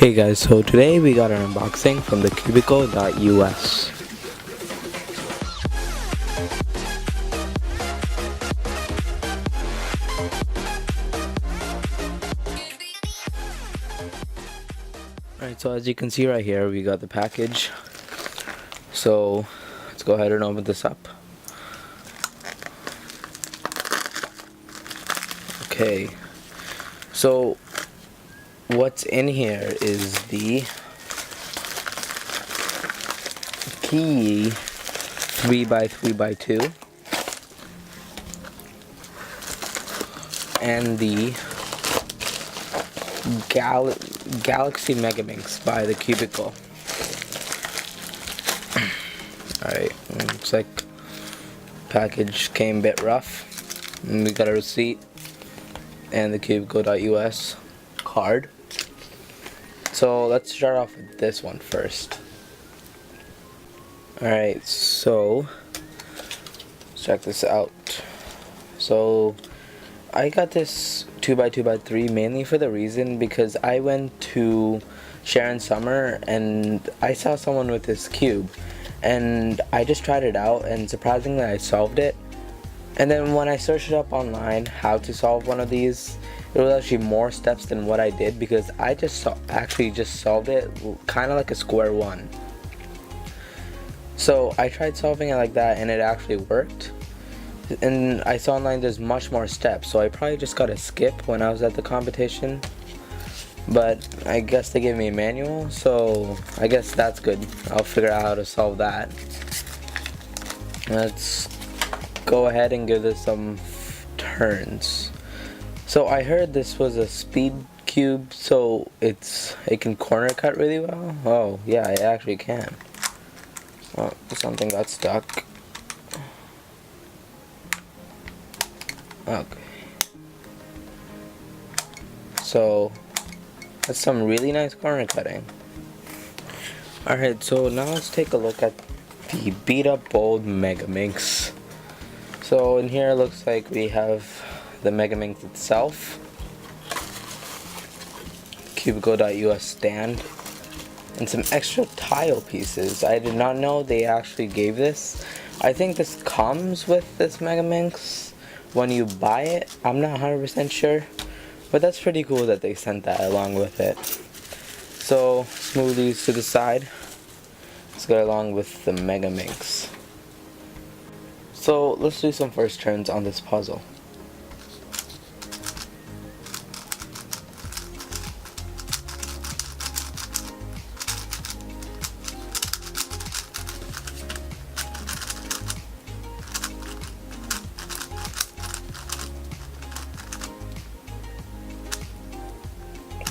Hey guys, so today we got an unboxing from the Cubicle.us. Alright, so as you can see right here, we got the package. So let's go ahead and open this up. Okay, so what's in here is the key 3x3x2 and the Galaxy Megaminx by the Cubicle. Alright, looks like package came a bit rough. And we got a receipt and the Cubicle.us card. So let's start off with this one first. Alright, so let's check this out. So I got this 2x2x3 mainly for the reason because I went to Sharon Summer and I saw someone with this cube and I just tried it out and surprisingly I solved it. And then when I searched it up online how to solve one of these, it was actually more steps than what I did because I just actually solved it kind of like a square one. So I tried solving it like that and it actually worked. And I saw online there's much more steps, so I probably just got to skip when I was at the competition. But I guess they gave me a manual, so I guess that's good. I'll figure out how to solve that. Let's go ahead and give this some turns. So I heard this was a speed cube, so it can corner cut really well. Oh yeah, it actually can. Oh, something got stuck. Okay. So that's some really nice corner cutting. Alright, so now let's take a look at the beat up old Megaminx. So in here it looks like we have the Megaminx itself, Cubicle.us stand, and some extra tile pieces. I did not know they actually gave this. I think this comes with this Megaminx when you buy it. I'm not 100% sure, but that's pretty cool that they sent that along with it. So let's move these to the side. Let's go along with the Megaminx. So let's do some first turns on this puzzle.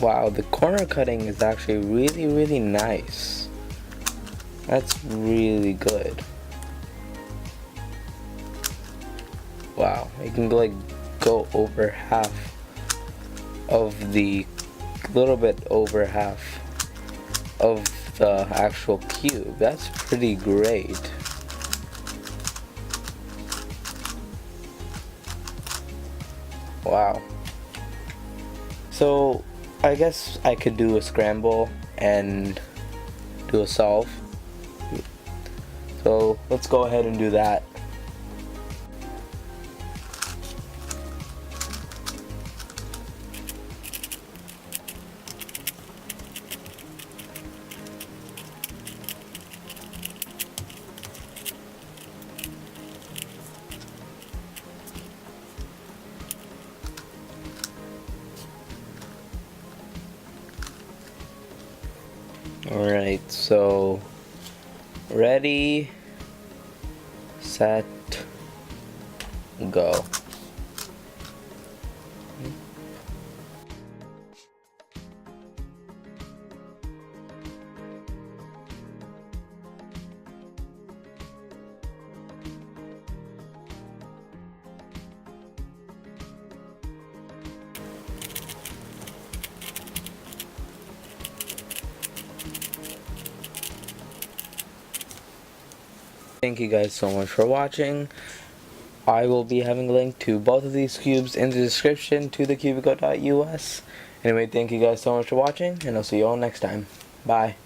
Wow, the corner cutting is actually really nice. That's really good. Wow, you can go over half of the, little bit over half of the actual cube. That's pretty great. Wow. So I guess I could do a scramble and do a solve. So let's go ahead and do that. Alright, so ready, set, go. Thank you guys so much for watching. I will be having a link to both of these cubes in the description to the Cubicle.us. Anyway, thank you guys so much for watching, and I'll see you all next time. Bye.